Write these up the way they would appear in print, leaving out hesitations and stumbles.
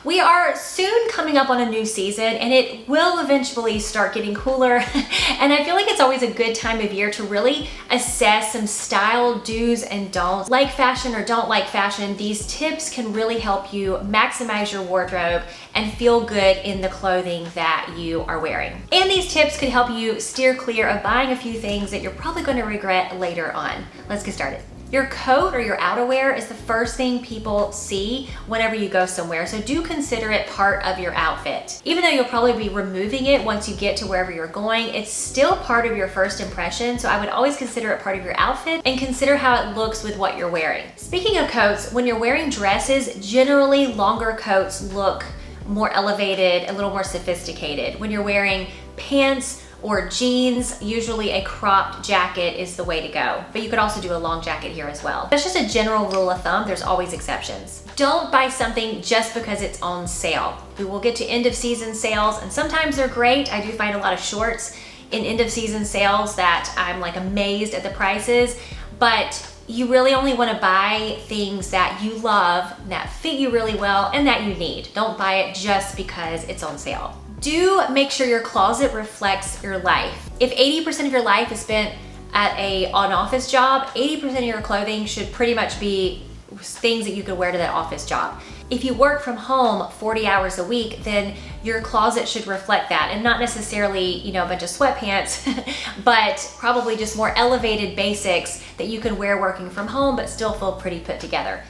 We are soon coming up on a new season and it will eventually start getting cooler. And I feel like it's always a good time of year to really assess some style do's and don'ts. Like fashion or don't like fashion, these tips can really help you maximize your wardrobe and feel good in the clothing that you are wearing. And these tips could help you steer clear of buying a few things that you're probably going to regret later on. Let's get started. Your coat or your outerwear is the first thing people see whenever you go somewhere, so do consider it part of your outfit. Even though you'll probably be removing it once you get to wherever you're going, it's still part of your first impression, so I would always consider it part of your outfit and consider how it looks with what you're wearing. Speaking of coats, when you're wearing dresses, generally longer coats look more elevated, a little more sophisticated. When you're wearing pants or jeans, usually a cropped jacket is the way to go. But you could also do a long jacket here as well. That's just a general rule of thumb. There's always exceptions. Don't buy something just because it's on sale. We will get to end of season sales and sometimes they're great. I do find a lot of shorts in end of season sales that I'm like amazed at the prices, but you really only want to buy things that you love, that fit you really well, and that you need. Don't buy it just because it's on sale. Do make sure your closet reflects your life. If 80% of your life is spent at an office job, 80% of your clothing should pretty much be things that you could wear to that office job. If you work from home 40 hours a week, then your closet should reflect that, and not necessarily, you know, a bunch of sweatpants, but probably just more elevated basics that you can wear working from home but still feel pretty put together.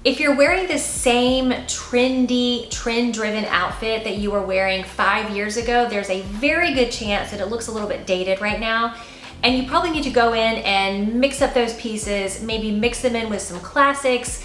If you're wearing the same trendy, trend-driven outfit that you were wearing 5 years ago, there's a very good chance that it looks a little bit dated right now. And you probably need to go in and mix up those pieces, maybe mix them in with some classics,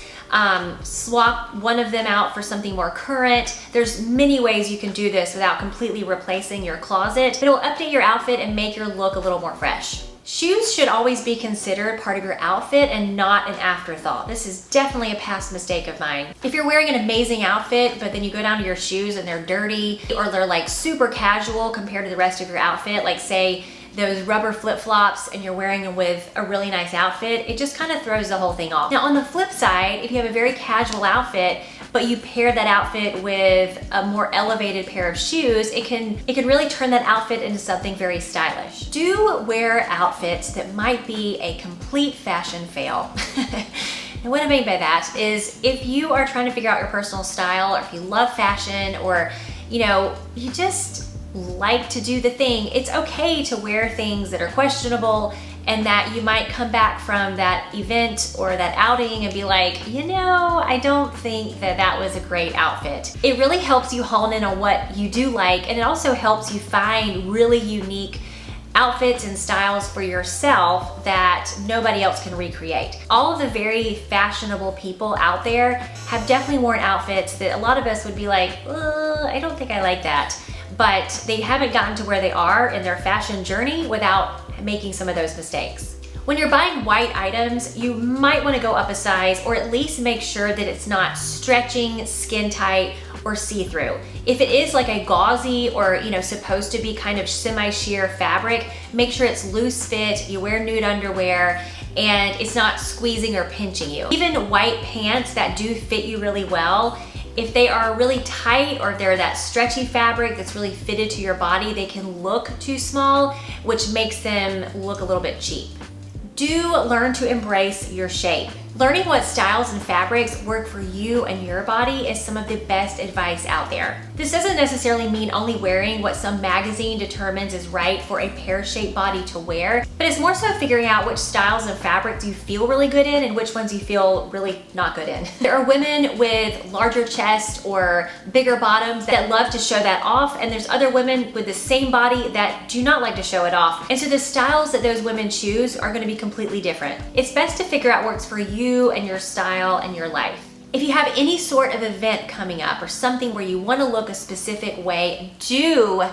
swap one of them out for something more current. There's many ways you can do this without completely replacing your closet. It'll update your outfit and make your look a little more fresh. Shoes should always be considered part of your outfit and not an afterthought. This is definitely a past mistake of mine. If you're wearing an amazing outfit, but then you go down to your shoes and they're dirty, or they're like super casual compared to the rest of your outfit, like say those rubber flip-flops and you're wearing them with a really nice outfit, it just kind of throws the whole thing off. Now on the flip side, if you have a very casual outfit, but you pair that outfit with a more elevated pair of shoes, it can really turn that outfit into something very stylish. Do wear outfits that might be a complete fashion fail. And what I mean by that is if you are trying to figure out your personal style, or if you love fashion, or you know, you just like to do the thing, it's okay to wear things that are questionable and that you might come back from that event or that outing and be like, you know, I don't think that that was a great outfit. It really helps you hone in on what you do like, and it also helps you find really unique outfits and styles for yourself that nobody else can recreate. All of the very fashionable people out there have definitely worn outfits that a lot of us would be like, I don't think I like that. But they haven't gotten to where they are in their fashion journey without making some of those mistakes. When you're buying white items, you might want to go up a size, or at least make sure that it's not stretching, skin tight, or see-through. If it is like a gauzy or, you know, supposed to be kind of semi-sheer fabric, make sure it's loose fit, you wear nude underwear, and it's not squeezing or pinching you. Even white pants that do fit you really well, if they are really tight or they're that stretchy fabric that's really fitted to your body, they can look too small, which makes them look a little bit cheap. Do learn to embrace your shape. Learning what styles and fabrics work for you and your body is some of the best advice out there. This doesn't necessarily mean only wearing what some magazine determines is right for a pear-shaped body to wear, but it's more so figuring out which styles and fabrics you feel really good in and which ones you feel really not good in. There are women with larger chests or bigger bottoms that love to show that off, and there's other women with the same body that do not like to show it off. And so the styles that those women choose are going to be completely different. It's best to figure out what works for you and your style and your life. If you have any sort of event coming up or something where you want to look a specific way, do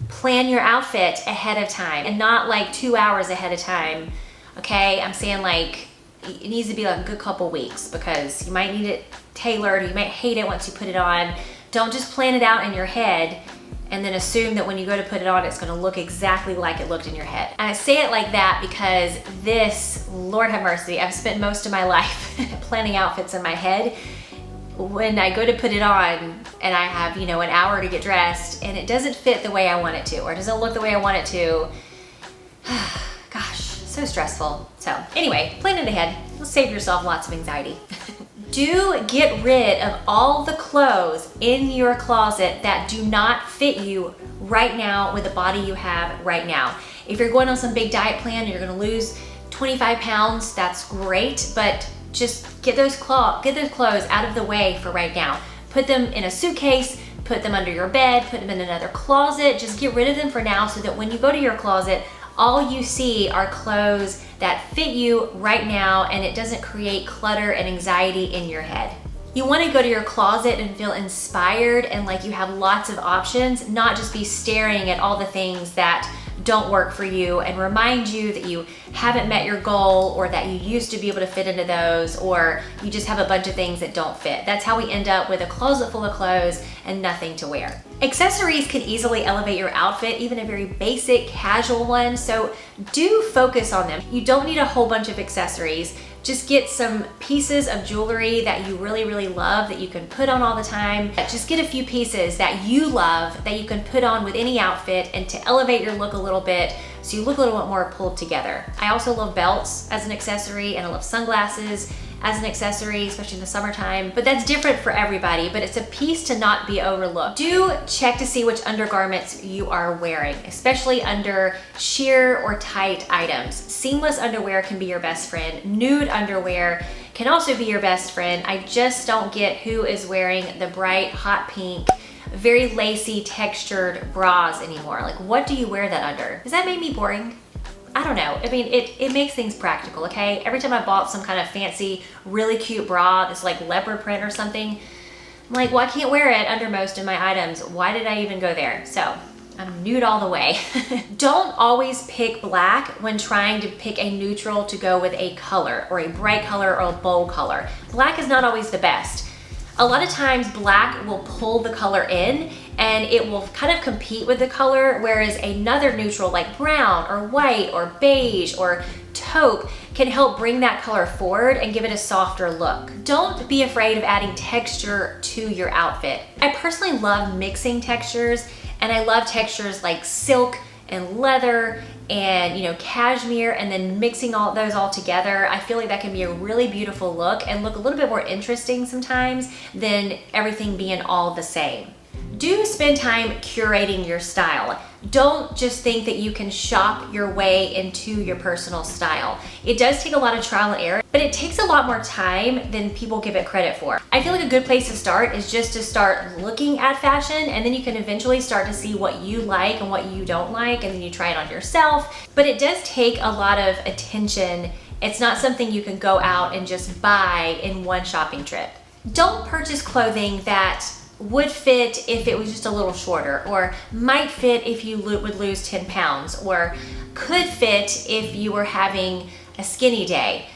plan your outfit ahead of time and not like 2 hours ahead of time. Okay, I'm saying like it needs to be like a good couple weeks, because you might need it tailored, or you might hate it once you put it on. Don't just plan it out in your head and then assume that when you go to put it on, it's gonna look exactly like it looked in your head. And I say it like that because this, Lord have mercy, I've spent most of my life planning outfits in my head. when I go to put it on and I have, you know, an hour to get dressed and it doesn't fit the way I want it to, or it doesn't look the way I want it to, gosh, so stressful. So anyway, plan it ahead. You'll save yourself lots of anxiety. Do get rid of all the clothes in your closet that do not fit you right now with the body you have right now. If you're going on some big diet plan and you're gonna lose 25 pounds, that's great, but just get those clothes out of the way for right now. Put them in a suitcase, put them under your bed, put them in another closet. Just get rid of them for now so that when you go to your closet, all you see are clothes that fit you right now and it doesn't create clutter and anxiety in your head. You want to go to your closet and feel inspired and like you have lots of options, not just be staring at all the things that don't work for you and remind you that you haven't met your goal or that you used to be able to fit into those, or you just have a bunch of things that don't fit. That's how we end up with a closet full of clothes and nothing to wear. Accessories can easily elevate your outfit, even a very basic casual one, so do focus on them. You don't need a whole bunch of accessories. Just get some pieces of jewelry that you really, really love that you can put on all the time. Just get a few pieces that you love that you can put on with any outfit and to elevate your look a little bit so you look a little bit more pulled together. I also love belts as an accessory and I love sunglasses as an accessory, especially in the summertime, but that's different for everybody, but it's a piece to not be overlooked. Do check to see which undergarments you are wearing, especially under sheer or tight items. Seamless underwear can be your best friend. Nude underwear can also be your best friend. I just don't get who is wearing the bright, hot pink, very lacy, textured bras anymore. Like, what do you wear that under? Does that make me boring? I don't know. I mean, it makes things practical, okay? Every time I bought some kind of fancy, really cute bra, that's like leopard print or something, I'm like, well, I can't wear it under most of my items. Why did I even go there? So I'm nude all the way. Don't always pick black when trying to pick a neutral to go with a color or a bright color or a bold color. Black is not always the best. A lot of times black will pull the color in and it will kind of compete with the color, whereas another neutral like brown or white or beige or taupe can help bring that color forward and give it a softer look. Don't be afraid of adding texture to your outfit. I personally love mixing textures, and I love textures like silk and leather and, you know, cashmere, and then mixing all those all together. I feel like that can be a really beautiful look and look a little bit more interesting sometimes than everything being all the same. Do spend time curating your style. Don't just think that you can shop your way into your personal style. It does take a lot of trial and error, but it takes a lot more time than people give it credit for. I feel like a good place to start is just to start looking at fashion, and then you can eventually start to see what you like and what you don't like, and then you try it on yourself. But it does take a lot of attention. It's not something you can go out and just buy in one shopping trip. Don't purchase clothing that would fit if it was just a little shorter, or might fit if you would lose 10 pounds, or could fit if you were having a skinny day.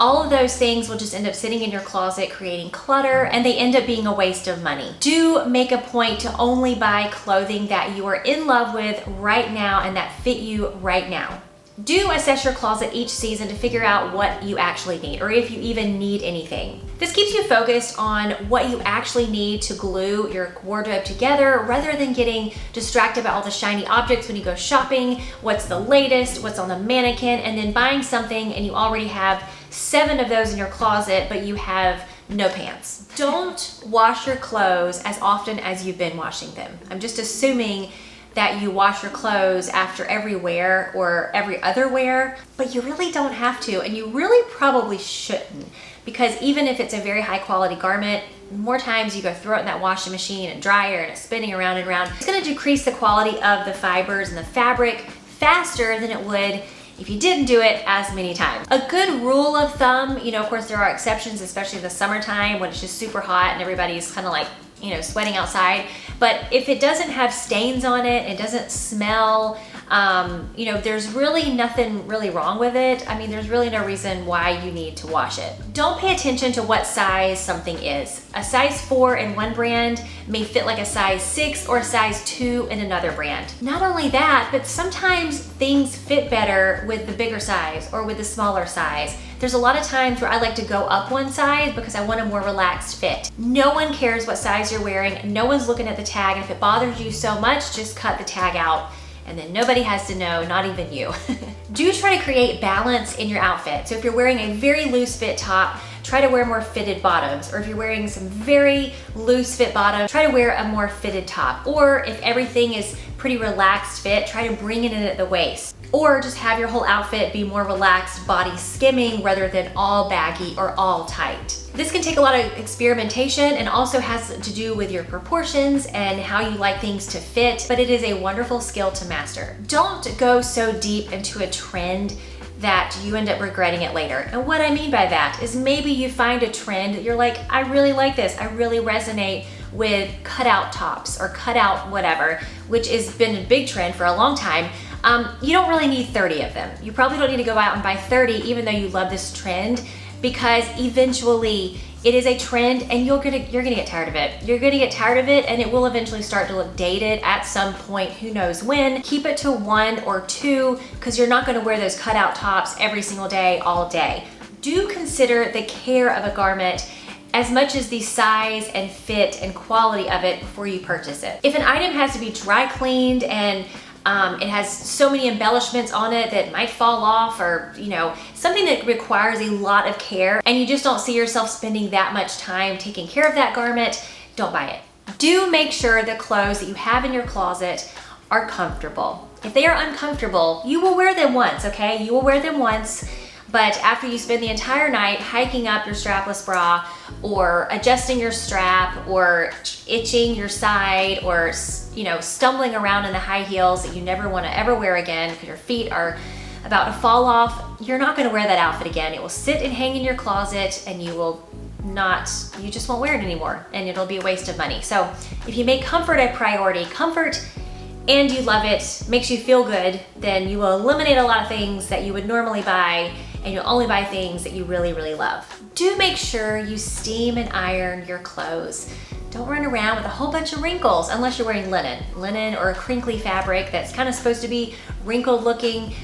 All of those things will just end up sitting in your closet creating clutter, and they end up being a waste of money. Do make a point to only buy clothing that you are in love with right now and that fit you right now. Do assess your closet each season to figure out what you actually need, or if you even need anything. This keeps you focused on what you actually need to glue your wardrobe together, rather than getting distracted by all the shiny objects when you go shopping, what's the latest, what's on the mannequin, and then buying something and you already have 7 of those in your closet, but you have no pants. Don't wash your clothes as often as you've been washing them. I'm just assuming that you wash your clothes after every wear or every other wear, but you really don't have to, and you really probably shouldn't, because even if it's a very high quality garment, more times you go throw it in that washing machine and dryer and it's spinning around and around. It's gonna decrease the quality of the fibers and the fabric faster than it would if you didn't do it as many times. A good rule of thumb, you know, of course there are exceptions, especially in the summertime when it's just super hot and everybody's kind of like, you know, sweating outside. But if it doesn't have stains on it, it doesn't smell, you know, there's really nothing really wrong with it. I mean, there's really no reason why you need to wash it. Don't pay attention to what size something is. A size 4 in one brand may fit like a size 6 or a size 2 in another brand. Not only that, but sometimes things fit better with the bigger size or with the smaller size. There's a lot of times where I like to go up one size because I want a more relaxed fit. No one cares what size you're wearing. No one's looking at the tag. And if it bothers you so much, just cut the tag out and then nobody has to know, not even you. Do try to create balance in your outfit. So if you're wearing a very loose fit top, try to wear more fitted bottoms. Or if you're wearing some very loose fit bottoms, try to wear a more fitted top. Or if everything is pretty relaxed fit, try to bring it in at the waist. Or just have your whole outfit be more relaxed, body skimming rather than all baggy or all tight. This can take a lot of experimentation and also has to do with your proportions and how you like things to fit, but it is a wonderful skill to master. Don't go so deep into a trend that you end up regretting it later. And what I mean by that is maybe you find a trend that you're like, I really like this, I really resonate with cutout tops or cutout whatever, which has been a big trend for a long time. You don't really need 30 of them. You probably don't need to go out and buy 30 even though you love this trend, because eventually it is a trend and you're gonna get tired of it. You're gonna get tired of it and it will eventually start to look dated at some point, who knows when. Keep it to 1 or 2 because you're not gonna wear those cutout tops every single day, all day. Do consider the care of a garment as much as the size and fit and quality of it before you purchase it. If an item has to be dry cleaned and it has so many embellishments on it that might fall off, or something that requires a lot of care and you just don't see yourself spending that much time taking care of that garment, don't buy it. Do make sure the clothes that you have in your closet are comfortable. If they are uncomfortable, you will wear them once, okay? You will wear them once, but after you spend the entire night hiking up your strapless bra or adjusting your strap or itching your side or stumbling around in the high heels that you never want to ever wear again because your feet are about to fall off, you're not going to wear that outfit again. It will sit and hang in your closet and you just won't wear it anymore and it'll be a waste of money. So if you make comfort a priority, comfort, and you love it, makes you feel good, then you will eliminate a lot of things that you would normally buy and you'll only buy things that you really, really love. Do make sure you steam and iron your clothes. Don't run around with a whole bunch of wrinkles unless you're wearing linen or a crinkly fabric that's kind of supposed to be wrinkled looking.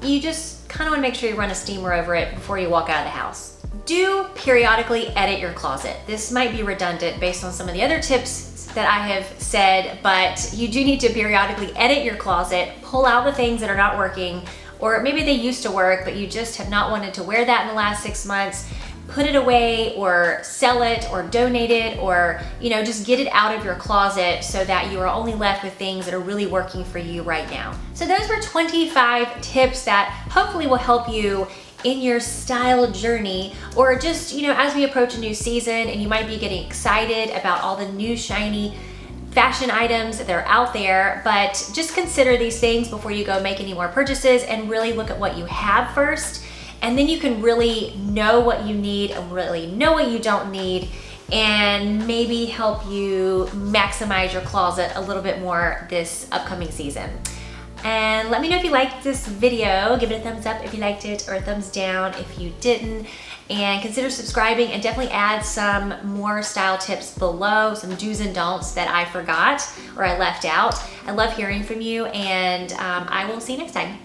You just kind of want to make sure you run a steamer over it before you walk out of the house. Do periodically edit your closet. This might be redundant based on some of the other tips that I have said, but you do need to periodically edit your closet, pull out the things that are not working, or maybe they used to work, but you just have not wanted to wear that in the last 6 months. Put it away or sell it or donate it, or just get it out of your closet so that you are only left with things that are really working for you right now. So those were 25 tips that hopefully will help you in your style journey, or just as we approach a new season and you might be getting excited about all the new shiny fashion items that are out there. But just consider these things before you go make any more purchases and really look at what you have first. And then you can really know what you need and really know what you don't need, and maybe help you maximize your closet a little bit more this upcoming season. And let me know if you liked this video. Give it a thumbs up if you liked it, or a thumbs down if you didn't. And consider subscribing, and definitely add some more style tips below, some do's and don'ts that I forgot or I left out. I love hearing from you, and I will see you next time.